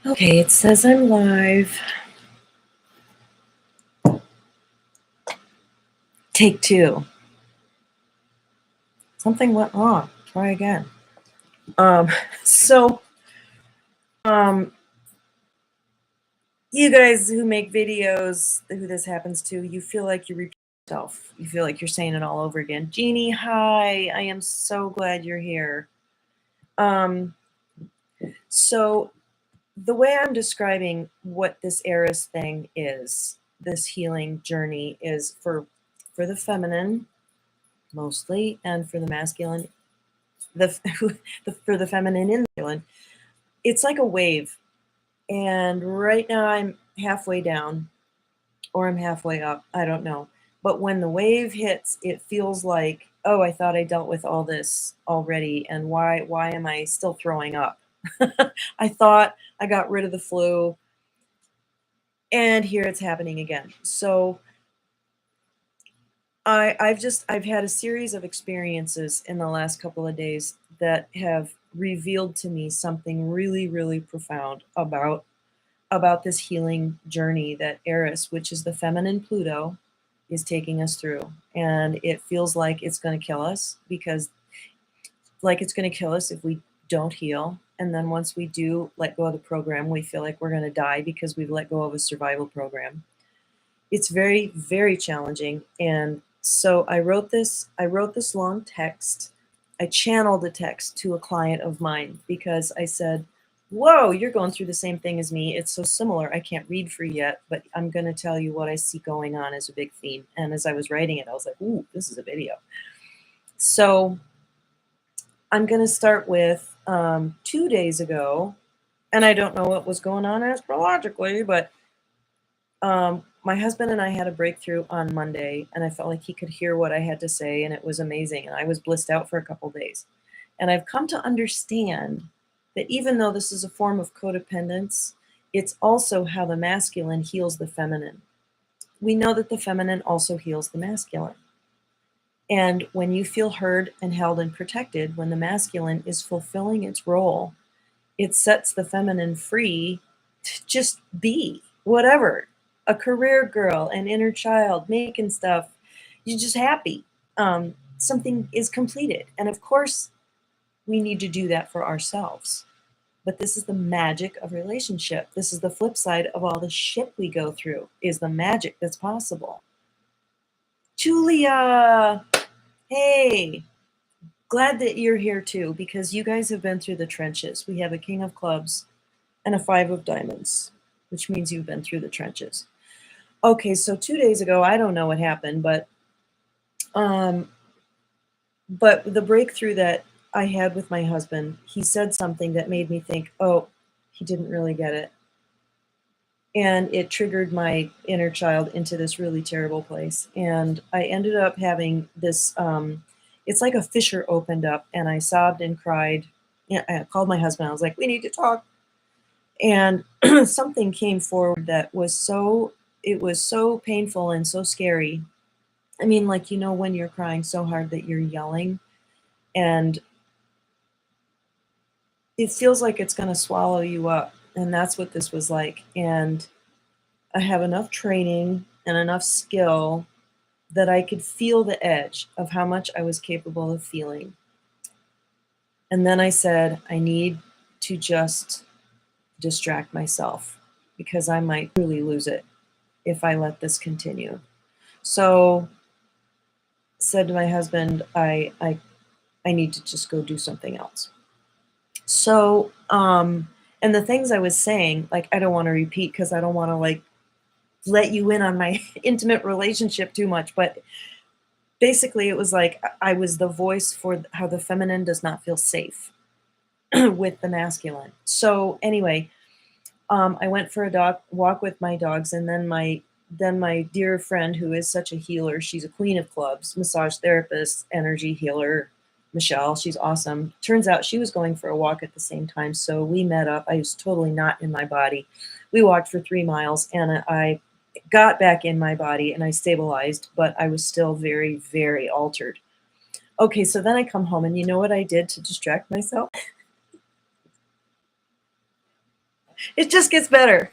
Okay, it says I'm live. Take two. Something went wrong. Try again. Um, so, um, you guys who make videos, who this happens to, you feel like you repeat yourself. You feel like you're saying it all over again. Jeannie, hi. I am so glad you're here. So the way I'm describing what this Eris thing is, this healing journey is for the feminine mostly, and for the masculine, for the feminine and masculine. It's like a wave, and right now I'm halfway down, or I'm halfway up. I don't know. But when the wave hits, it feels like, oh, I thought I dealt with all this already, and why am I still throwing up? I thought I got rid of the flu, and here it's happening again. So I've had a series of experiences in the last couple of days that have revealed to me something really, really profound about this healing journey that Eris, which is the feminine Pluto, is taking us through. And it feels like it's going to kill us, because like it's going to kill us if we don't heal. And then once we do let go of the program, we feel like we're going to die because we've let go of a survival program. It's very, very challenging. And so I wrote this long text. I channeled a text to a client of mine because I said, whoa, you're going through the same thing as me. It's so similar. I can't read for you yet, but I'm going to tell you what I see going on as a big theme. And as I was writing it, I was like, ooh, this is a video. So I'm going to start with 2 days ago. And I don't know what was going on astrologically, but my husband and I had a breakthrough on Monday, and I felt like he could hear what I had to say, and it was amazing. And I was blissed out for a couple days. And I've come to understand that even though this is a form of codependence, it's also how the masculine heals the feminine. We know that the feminine also heals the masculine. And when you feel heard and held and protected, when the masculine is fulfilling its role, it sets the feminine free to just be whatever, a career girl, an inner child, making stuff. You're just happy. Something is completed. And of course, we need to do that for ourselves. But this is the magic of relationship. This is the flip side of all the shit we go through, is the magic that's possible. Julia, hey, glad that you're here too, because you guys have been through the trenches. We have a King of Clubs and a 5 of Diamonds, which means you've been through the trenches. Okay, so 2 days ago, I don't know what happened, but the breakthrough that I had with my husband, he said something that made me think, oh, he didn't really get it. And it triggered my inner child into this really terrible place. And I ended up having this, it's like a fissure opened up, and I sobbed and cried. Yeah, I called my husband. I was like, we need to talk. And something came forward that was so painful and so scary. I mean, like, when you're crying so hard that you're yelling, and it feels like it's going to swallow you up. And that's what this was like. And I have enough training and enough skill that I could feel the edge of how much I was capable of feeling. And then I said, I need to just distract myself, because I might truly lose it if I let this continue. So said to my husband, I need to just go do something else. So, and the things I was saying, like, I don't want to repeat, because I don't want to, like, let you in on my intimate relationship too much. But basically, it was like I was the voice for how the feminine does not feel safe with the masculine. So anyway, I went for a walk with my dogs, and then my dear friend, who is such a healer, she's a queen of clubs, massage therapist, energy healer, Michelle, she's awesome. Turns out she was going for a walk at the same time, so we met up. I was totally not in my body. We walked for 3 miles, and I got back in my body, and I stabilized, but I was still very, very altered. Okay, so then I come home, and you know what I did to distract myself? It just gets better.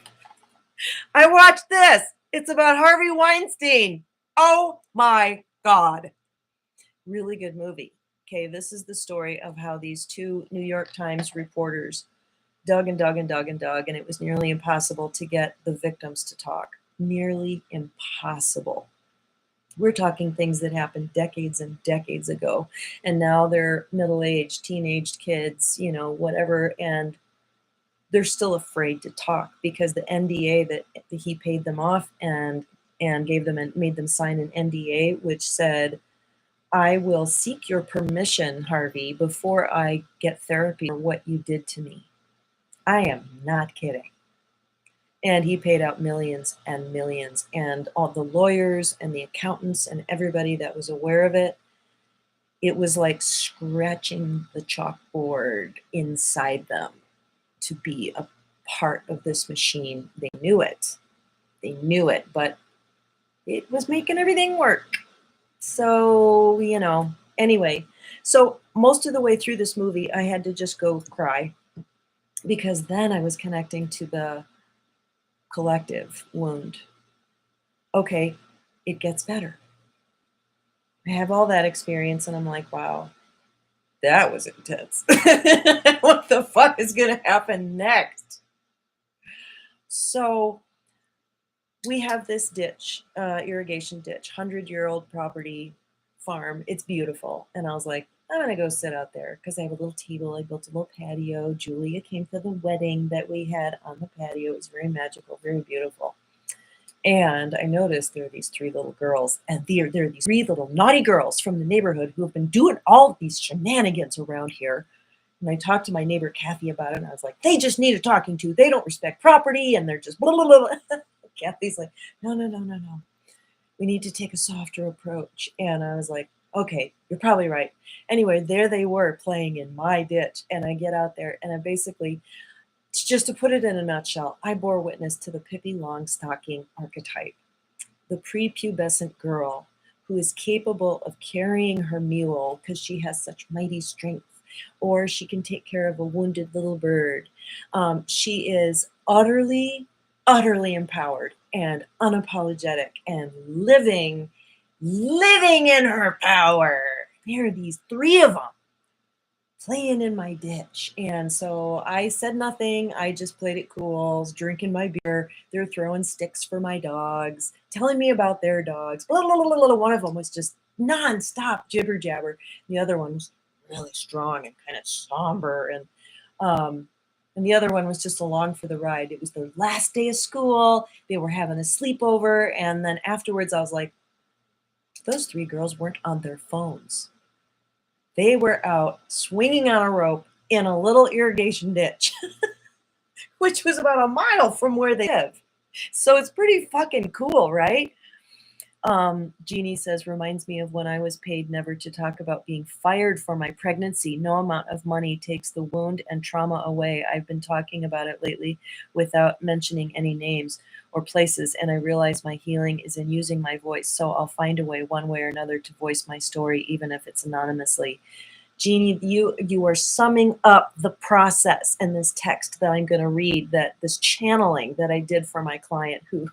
I watched this. It's about Harvey Weinstein. Oh my God. Really good movie. Okay, this is the story of how these two New York Times reporters dug and dug and dug and dug, and it was nearly impossible to get the victims to talk. Nearly impossible. We're talking things that happened decades and decades ago, and now they're middle-aged, teenaged kids, whatever, and they're still afraid to talk because the NDA that he paid them off and gave them and made them sign an NDA which said, I will seek your permission, Harvey, before I get therapy for what you did to me. I am not kidding. And he paid out millions and millions, and all the lawyers and the accountants and everybody that was aware of it, it was like scratching the chalkboard inside them to be a part of this machine. They knew it. They knew it, but it was making everything work. So, anyway, so most of the way through this movie, I had to just go cry because then I was connecting to the collective wound. Okay, it gets better. I have all that experience and I'm like, wow, that was intense. What the fuck is going to happen next? So we have this ditch, irrigation ditch, 100-year-old property farm. It's beautiful. And I was like, I'm going to go sit out there because I have a little table. I built a little patio. Julia came for the wedding that we had on the patio. It was very magical, very beautiful. And I noticed there are these three little girls, and there are these three little naughty girls from the neighborhood who have been doing all of these shenanigans around here. And I talked to my neighbor Kathy about it, and I was like, they just need a talking to. They don't respect property, and they're just blah, blah, blah. Kathy's like, no. We need to take a softer approach. And I was like, okay, you're probably right. Anyway, there they were playing in my ditch, and I get out there, and I basically, just to put it in a nutshell, I bore witness to the Pippi Longstocking archetype, the prepubescent girl who is capable of carrying her mule because she has such mighty strength, or she can take care of a wounded little bird. She is utterly empowered and unapologetic and living in her power. There are these three of them playing in my ditch. And so I said nothing. I just played it cool. I was drinking my beer. They're throwing sticks for my dogs, telling me about their dogs. Blah, blah, blah, blah. One of them was just nonstop jibber jabber. The other one was really strong and kind of somber. And the other one was just along for the ride. It was their last day of school. They were having a sleepover. And then afterwards, I was like, those three girls weren't on their phones. They were out swinging on a rope in a little irrigation ditch, which was about a mile from where they live. So it's pretty fucking cool, right? Jeannie says, reminds me of when I was paid never to talk about being fired for my pregnancy. No amount of money takes the wound and trauma away. I've been talking about it lately without mentioning any names or places, and I realize my healing is in using my voice, so I'll find a way, one way or another, to voice my story, even if it's anonymously. Jeannie, you are summing up the process in this text that I'm going to read, that this channeling that I did for my client who,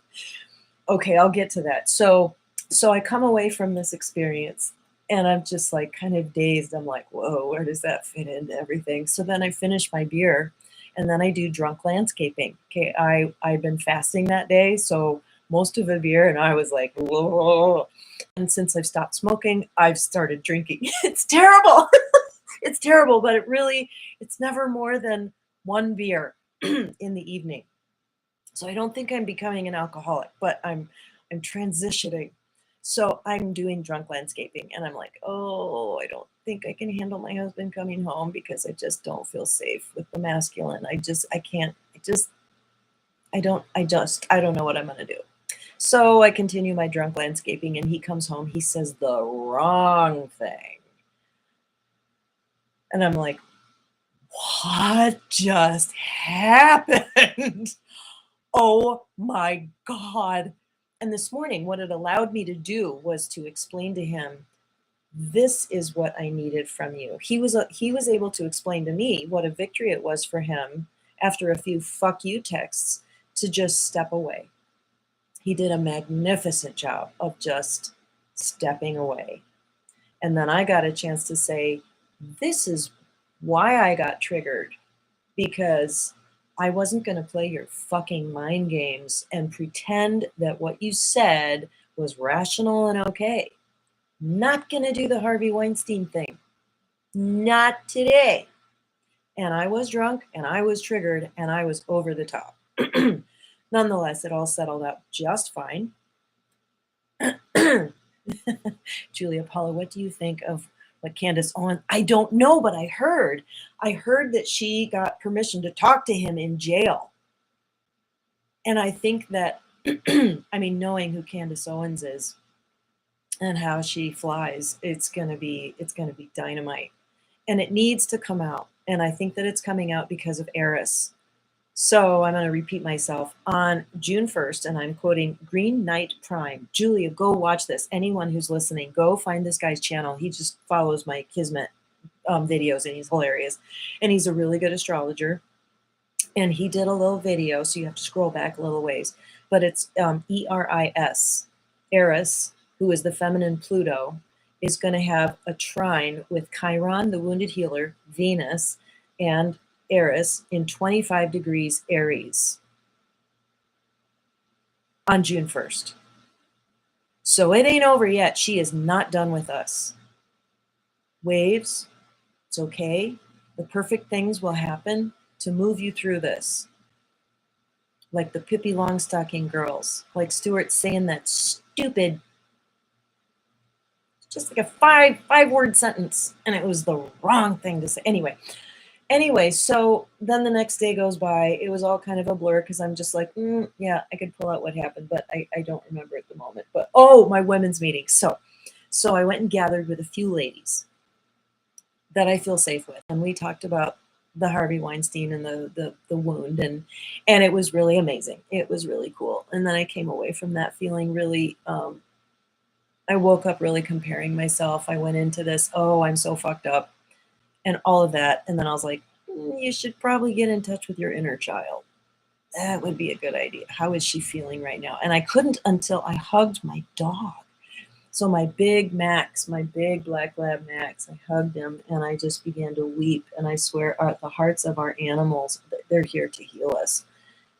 okay, I'll get to that. So I come away from this experience and I'm just like kind of dazed. I'm like, whoa, where does that fit into everything? So then I finish my beer and then I do drunk landscaping. Okay, I've been fasting that day, so most of the beer, and I was like, whoa. And since I've stopped smoking, I've started drinking. It's terrible. It's terrible, but it's never more than one beer in the evening. So I don't think I'm becoming an alcoholic, but I'm transitioning. So I'm doing drunk landscaping and I'm like, oh, I don't think I can handle my husband coming home because I just don't feel safe with the masculine. I don't know what I'm going to do. So I continue my drunk landscaping and he comes home. He says the wrong thing. And I'm like, what just happened? Oh my God. And this morning, what it allowed me to do was to explain to him, this is what I needed from you. He was able to explain to me what a victory it was for him after a few fuck you texts, to just step away. He did a magnificent job of just stepping away. And then I got a chance to say, this is why I got triggered, because I wasn't going to play your fucking mind games and pretend that what you said was rational and okay. Not going to do the Harvey Weinstein thing. Not today. And I was drunk and I was triggered and I was over the top. Nonetheless, it all settled out just fine. Julia Paula, what do you think of what Candace Owens? I don't know, but I heard that she got permission to talk to him in jail. And I think that, I mean, knowing who Candace Owens is and how she flies, it's gonna be dynamite. And it needs to come out. And I think that it's coming out because of Eris. So I'm going to repeat myself. On June 1st, and I'm quoting Green Knight Prime. Julia, go watch this. Anyone who's listening, go find this guy's channel. He just follows my Kismet videos, and he's hilarious. And he's a really good astrologer. And he did a little video, so you have to scroll back a little ways. But it's Eris. Eris, who is the feminine Pluto, is going to have a trine with Chiron, the wounded healer, Venus, and Eris in 25 degrees Aries on June 1st. So it ain't over yet. She is not done with us. Waves, it's okay. The perfect things will happen to move you through this. Like the Pippi Longstocking girls, like Stuart saying that stupid, just like a five-word sentence, and it was the wrong thing to say. Anyway, so then the next day goes by. It was all kind of a blur because I'm just like, yeah, I could pull out what happened, but I don't remember at the moment. But my women's meeting. So I went and gathered with a few ladies that I feel safe with, and we talked about the Harvey Weinstein and the wound, and it was really amazing. It was really cool. And then I came away from that feeling really. I woke up really comparing myself. I went into this, I'm so fucked up, and all of that. And then I was like, you should probably get in touch with your inner child. That would be a good idea. How is she feeling right now? And I couldn't until I hugged my dog. So my big Max, my big black lab Max, I hugged him and I just began to weep. And I swear, the hearts of our animals, they're here to heal us.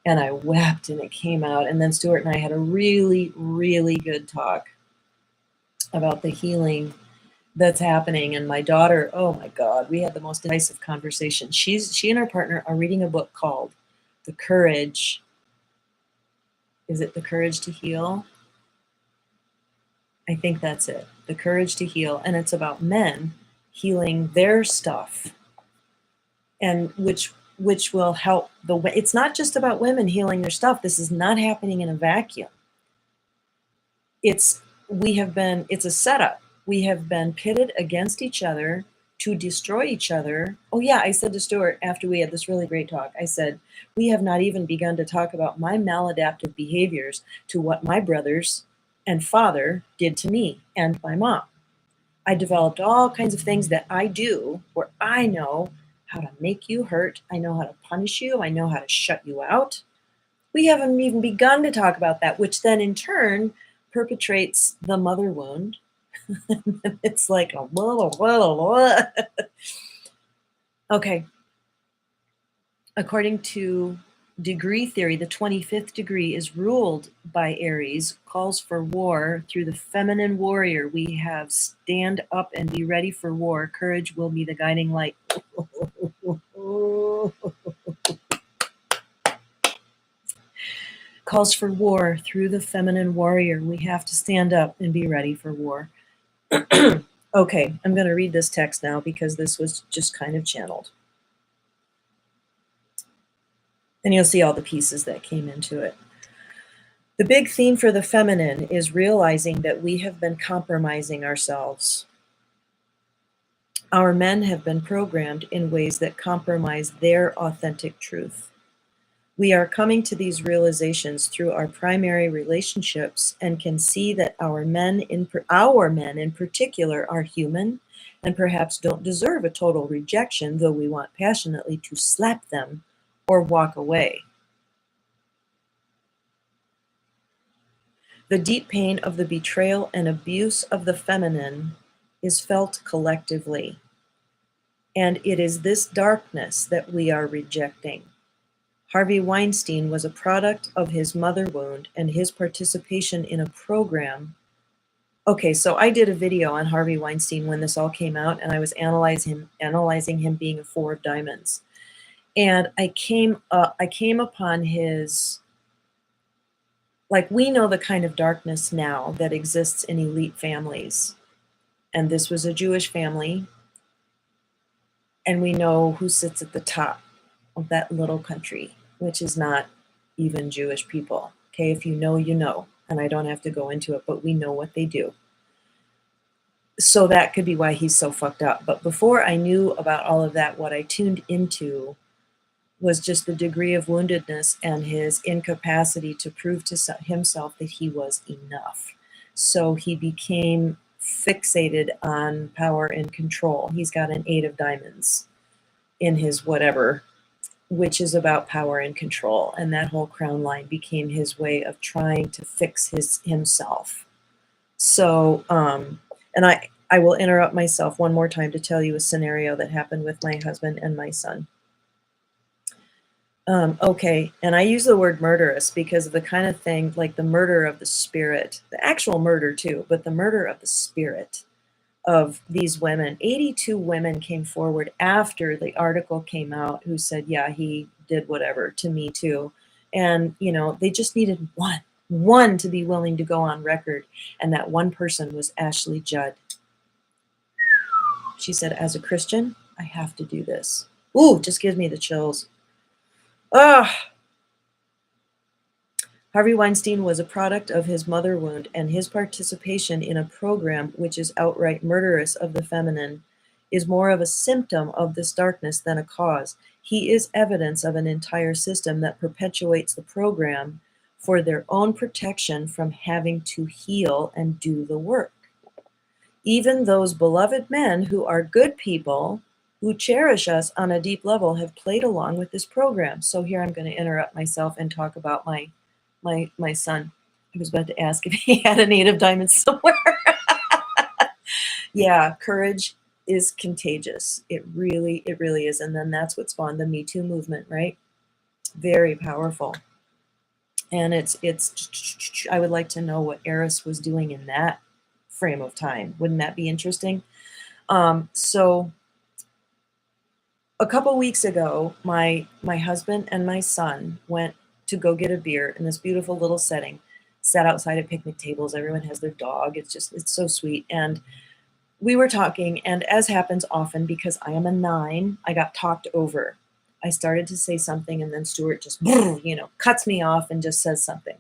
And I wept and it came out. And then Stuart and I had a really, really good talk about the healing that's happening. And my daughter, oh my God, we had the most decisive conversation. She and her partner are reading a book called The Courage. Is it The Courage to Heal? I think that's it. The Courage to Heal. And it's about men healing their stuff, and which will help it's not just about women healing their stuff. This is not happening in a vacuum. It's a setup. We have been pitted against each other to destroy each other. Oh yeah, I said to Stuart after we had this really great talk, I said, we have not even begun to talk about my maladaptive behaviors to what my brothers and father did to me and my mom. I developed all kinds of things that I do where I know how to make you hurt. I know how to punish you. I know how to shut you out. We haven't even begun to talk about that, which then in turn perpetrates the mother wound. It's like a blah, blah, blah. Okay. According to degree theory, the 25th degree is ruled by Eris, calls for war through the feminine warrior. We have stand up and be ready for war. Courage will be the guiding light. Calls for war through the feminine warrior. We have to stand up and be ready for war. Okay, I'm going to read this text now because this was just kind of channeled. And you'll see all the pieces that came into it. The big theme for the feminine is realizing that we have been compromising ourselves. Our men have been programmed in ways that compromise their authentic truth. We are coming to these realizations through our primary relationships and can see that our men in particular are human and perhaps don't deserve a total rejection, though we want passionately to slap them or walk away. The deep pain of the betrayal and abuse of the feminine is felt collectively, and it is this darkness that we are rejecting. Harvey Weinstein was a product of his mother wound and his participation in a program. Okay, so I did a video on Harvey Weinstein when this all came out, and I was analyzing him being a four of diamonds. And I came upon his, like, we know the kind of darkness now that exists in elite families. And this was a Jewish family, and we know who sits at the top of that little country, which is not even Jewish people. Okay, if you know, you know, and I don't have to go into it, but we know what they do. So that could be why he's so fucked up. But before I knew about all of that, what I tuned into was just the degree of woundedness and his incapacity to prove to himself that he was enough. So he became fixated on power and control. He's got an 8 of diamonds in his whatever, which is about power and control. And that whole crown line became his way of trying to fix himself. So, and I will interrupt myself one more time to tell you a scenario that happened with my husband and my son. Okay, and I use the word murderous because of the kind of thing, like the murder of the spirit, the actual murder too, but the murder of the spirit of these women. 82 women came forward after the article came out who said, yeah, he did whatever to me too. And, you know, they just needed one to be willing to go on record. And that one person was Ashley Judd. She said, as a Christian, I have to do this. Ooh, just gives me the chills. Ah. Harvey Weinstein was a product of his mother wound, and his participation in a program which is outright murderous of the feminine is more of a symptom of this darkness than a cause. He is evidence of an entire system that perpetuates the program for their own protection from having to heal and do the work. Even those beloved men who are good people, who cherish us on a deep level, have played along with this program. So here I'm going to interrupt myself and talk about my son. I was about to ask if he had a 8 of diamonds somewhere. Yeah, courage is contagious. It really is. And then that's what spawned the Me Too movement, right? Very powerful. And it's I would like to know what Eris was doing in that frame of time. Wouldn't that be interesting? So a couple weeks ago, my husband and my son went to go get a beer in this beautiful little setting, sat outside at picnic tables. Everyone has their dog. It's so sweet. And we were talking, and as happens often, because I am a 9, I got talked over. I started to say something, and then Stuart just, cuts me off and just says something.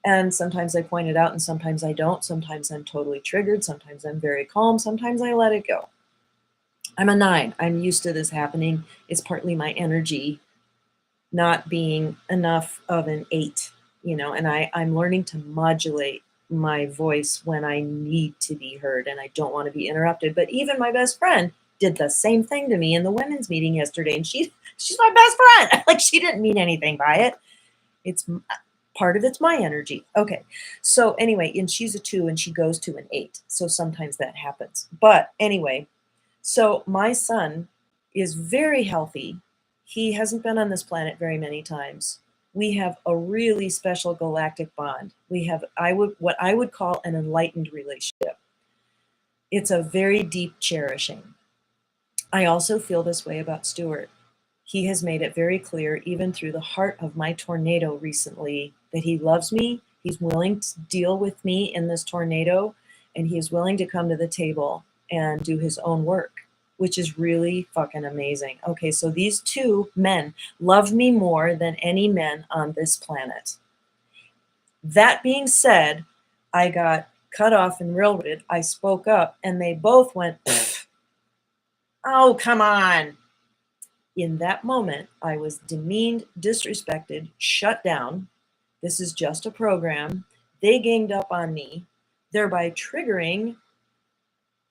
And sometimes I point it out, and sometimes I don't. Sometimes I'm totally triggered. Sometimes I'm very calm. Sometimes I let it go. I'm a 9. I'm used to this happening. It's partly my energy not being enough of an 8, and I'm learning to modulate my voice when I need to be heard and I don't want to be interrupted. But even my best friend did the same thing to me in the women's meeting yesterday, and she's my best friend. Like, she didn't mean anything by it. It's part of it's my energy. Okay. So anyway, and she's a 2 and she goes to an 8. So sometimes that happens. But anyway, so my son is very healthy. He hasn't been on this planet very many times. We have a really special galactic bond. We have what I would call an enlightened relationship. It's a very deep cherishing. I also feel this way about Stuart. He has made it very clear, even through the heart of my tornado recently, that he loves me. He's willing to deal with me in this tornado, and he is willing to come to the table and do his own work, which is really fucking amazing. Okay, so these 2 men love me more than any men on this planet. That being said, I got cut off and railroaded. I spoke up, and they both went, oh, come on. In that moment, I was demeaned, disrespected, shut down. This is just a program. They ganged up on me, thereby triggering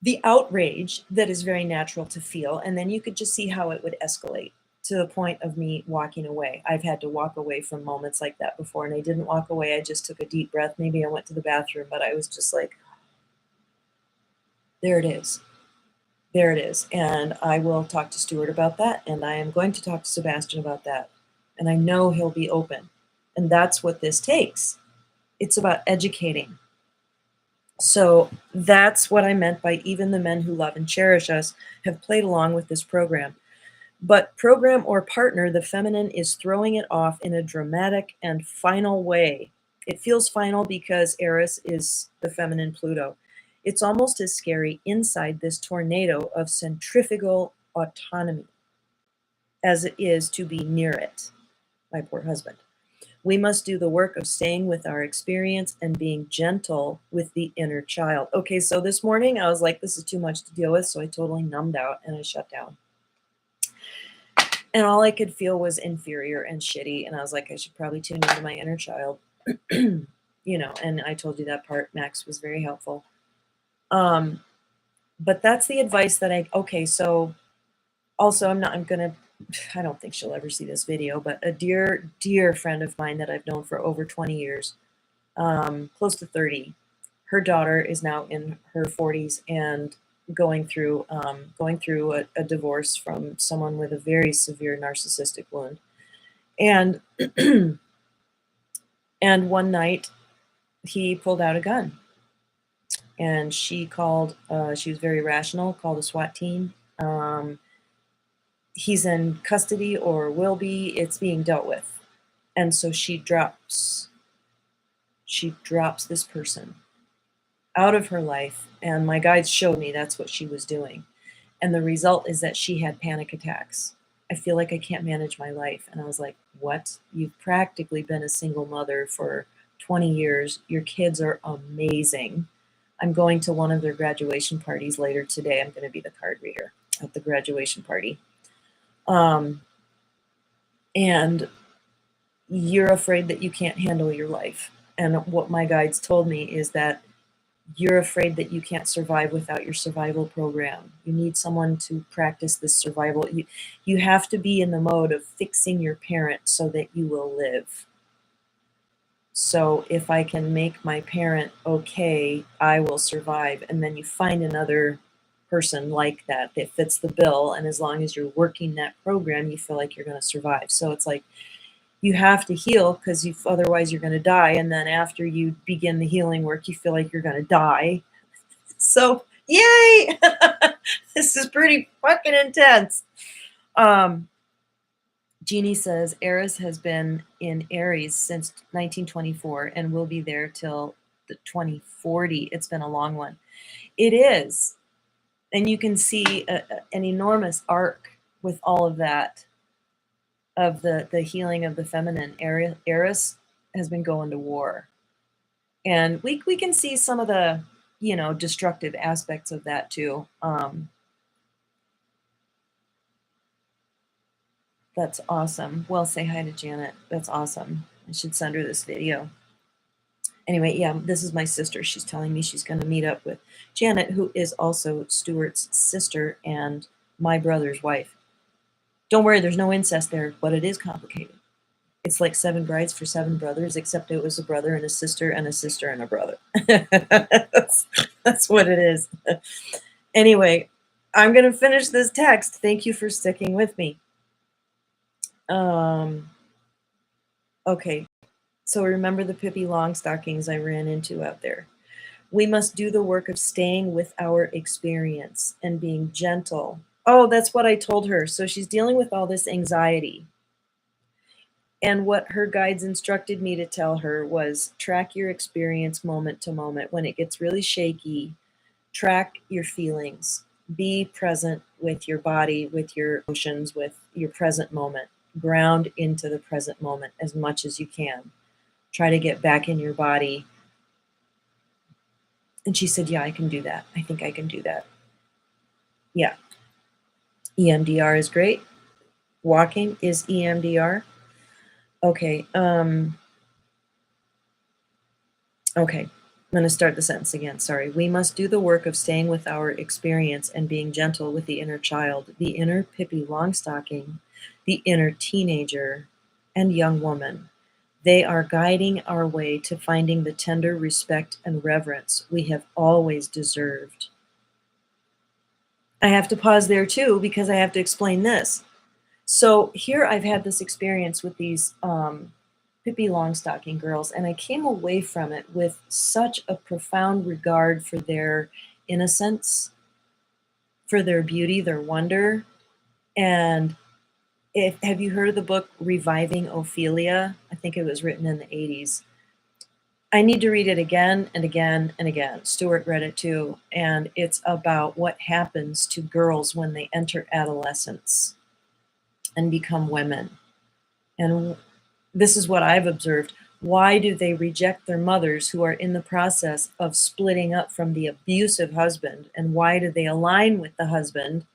the outrage that is very natural to feel. And then you could just see how it would escalate to the point of me walking away. I've had to walk away from moments like that before, and I didn't walk away. I just took a deep breath. Maybe I went to the bathroom, but I was just like, there it is. There it is. And I will talk to Stuart about that, and I am going to talk to Sebastian about that. And I know he'll be open. And that's what this takes. It's about educating. So that's what I meant by even the men who love and cherish us have played along with this program. But program or partner, the feminine is throwing it off in a dramatic and final way. It feels final because Eris is the feminine Pluto. It's almost as scary inside this tornado of centrifugal autonomy as it is to be near it. My poor husband. We must do the work of staying with our experience and being gentle with the inner child. Okay, so this morning I was like, this is too much to deal with. So I totally numbed out and I shut down. And all I could feel was inferior and shitty. And I was like, I should probably tune into my inner child. And I told you that part. Max was very helpful. But that's the advice that so also I don't think she'll ever see this video, but a dear, dear friend of mine that I've known for over 20 years, close to 30, her daughter is now in her 40s and going through a divorce from someone with a very severe narcissistic wound. And and one night he pulled out a gun, and she called, she was very rational, called a SWAT team. He's in custody or will be. It's being dealt with. And so she drops this person out of her life. And my guides showed me that's what she was doing. And the result is that she had panic attacks. I feel like I can't manage my life. And I was like, what? You've practically been a single mother for 20 years. Your kids are amazing. I'm going to one of their graduation parties later today. I'm going to be the card reader at the graduation party. And you're afraid that you can't handle your life. And what my guides told me is that you're afraid that you can't survive without your survival program. You need someone to practice this survival. You have to be in the mode of fixing your parent so that you will live. So if I can make my parent okay, I will survive. And then you find another person like that fits the bill. And as long as you're working that program, you feel like you're going to survive. So it's like you have to heal because otherwise you're going to die. And then after you begin the healing work, you feel like you're going to die. So yay! This is pretty fucking intense. Jeannie says Eris has been in Aries since 1924 and will be there till the 2040. It's been a long one. It is. And you can see an enormous arc with all of that, of the healing of the feminine. Eris has been going to war. And we can see some of the, destructive aspects of that too. That's awesome. Well, say hi to Janet. That's awesome. I should send her this video. Anyway, yeah, this is my sister. She's telling me she's going to meet up with Janet, who is also Stuart's sister and my brother's wife. Don't worry, there's no incest there, but it is complicated. It's like 7 brides for 7 brothers, except it was a brother and a sister and a sister and a brother. That's what it is. Anyway, I'm going to finish this text. Thank you for sticking with me. Okay, so remember the Pippi Longstockings I ran into out there. We must do the work of staying with our experience and being gentle. Oh, that's what I told her. So she's dealing with all this anxiety. And what her guides instructed me to tell her was track your experience moment to moment. When it gets really shaky, track your feelings. Be present with your body, with your emotions, with your present moment. Ground into the present moment as much as you can. Try to get back in your body. And she said, yeah, I can do that. I think I can do that. Yeah. EMDR is great. Walking is EMDR. Okay. Okay. I'm going to start the sentence again. Sorry. We must do the work of staying with our experience and being gentle with the inner child, the inner Pippi Longstocking, the inner teenager, and young woman. They are guiding our way to finding the tender respect and reverence we have always deserved. I have to pause there too because I have to explain this. So here I've had this experience with these Pippi Longstocking girls, and I came away from it with such a profound regard for their innocence, for their beauty, their wonder. And have you heard of the book Reviving Ophelia? I think it was written in the 80s. I need to read it again and again and again. Stuart read it too. And it's about what happens to girls when they enter adolescence and become women. And this is what I've observed. Why do they reject their mothers who are in the process of splitting up from the abusive husband? And why do they align with the husband?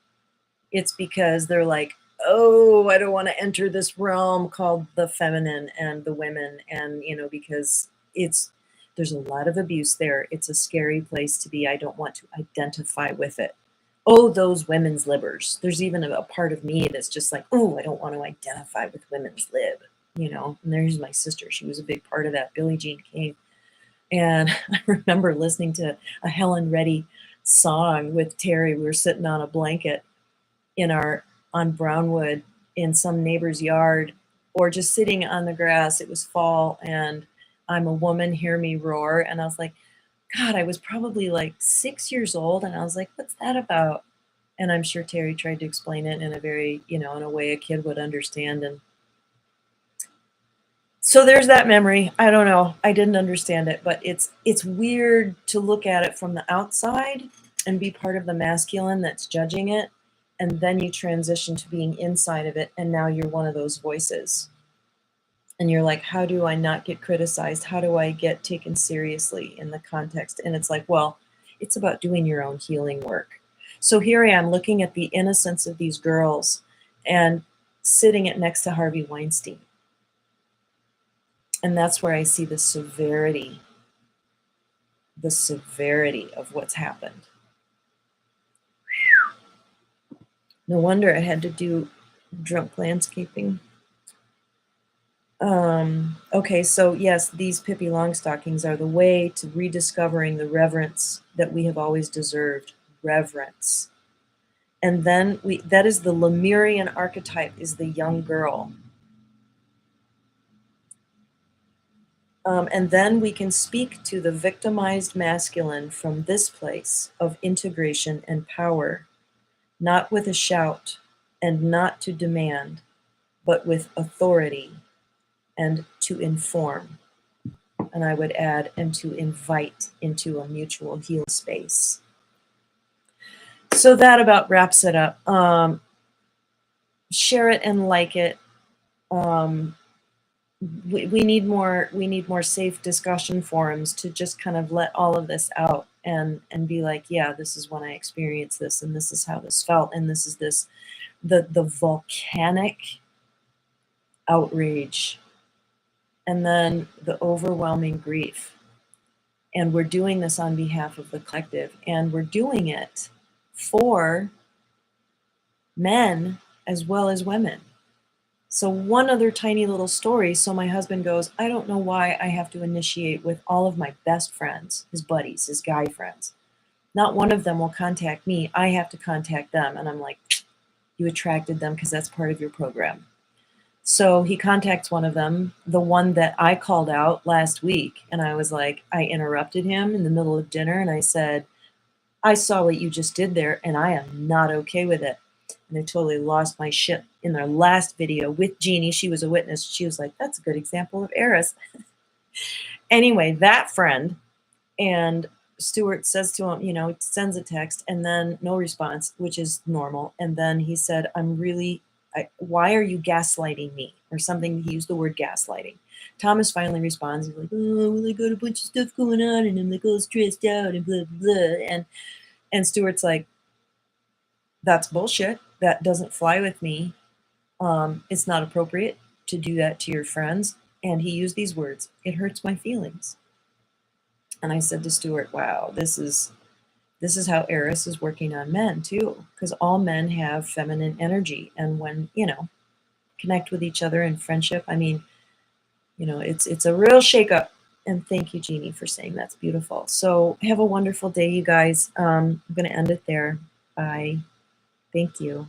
It's because they're like, oh, I don't want to enter this realm called the feminine and the women. And, because there's a lot of abuse there. It's a scary place to be. I don't want to identify with it. Oh, those women's libbers. There's even a part of me that's just like, oh, I don't want to identify with women's lib. And there's my sister. She was a big part of that, Billie Jean King. And I remember listening to a Helen Reddy song with Terry. We were sitting on a blanket on Brownwood in some neighbor's yard, or just sitting on the grass. It was fall, and I'm a woman, hear me roar. And I was like, God, I was probably like 6 years old, and I was like, what's that about? And I'm sure Terry tried to explain it in a very, in a way a kid would understand. And so there's that memory. I don't know. I didn't understand it, but it's weird to look at it from the outside and be part of the masculine that's judging it. And then you transition to being inside of it, and now you're one of those voices. And you're like, how do I not get criticized? How do I get taken seriously in the context? And it's like, well, it's about doing your own healing work. So here I am looking at the innocence of these girls and sitting it next to Harvey Weinstein. And that's where I see the severity of what's happened. No wonder I had to do drunk landscaping. Okay, so yes, these Pippi Longstockings are the way to rediscovering the reverence that we have always deserved. Reverence. And then that is the Lemurian archetype, is the young girl. And then we can speak to the victimized masculine from this place of integration and power, not with a shout and not to demand, but with authority and to inform. And I would add, and to invite into a mutual heal space. So that about wraps it up. Share it and like it. We need more safe discussion forums to just kind of let all of this out and be like, yeah, this is when I experienced this, and this is how this felt, and this is the volcanic outrage, and then the overwhelming grief. And we're doing this on behalf of the collective, and we're doing it for men as well as women. So one other tiny little story. So my husband goes, I don't know why I have to initiate with all of my best friends, his buddies, his guy friends. Not one of them will contact me. I have to contact them. And I'm like, you attracted them because that's part of your program. So he contacts one of them, the one that I called out last week. And I was like, I interrupted him in the middle of dinner. And I said, I saw what you just did there, and I am not okay with it. And I totally lost my shit in their last video with Jeannie. She was a witness. She was like, that's a good example of Eris. Anyway, that friend, and Stuart says to him, sends a text and then no response, which is normal. And then he said, why are you gaslighting me? Or something. He used the word gaslighting. Thomas finally responds. He's like, oh, well, I got a bunch of stuff going on, and I'm like all stressed out and blah, blah, blah. And Stuart's like, that's bullshit. That doesn't fly with me. It's not appropriate to do that to your friends. And he used these words. It hurts my feelings. And I said to Stuart, wow, this is how Eris is working on men too, because all men have feminine energy. And when, connect with each other in friendship, I mean, it's a real shakeup. And thank you, Jeannie, for saying that's beautiful. So have a wonderful day, you guys. I'm going to end it there. Bye. Thank you.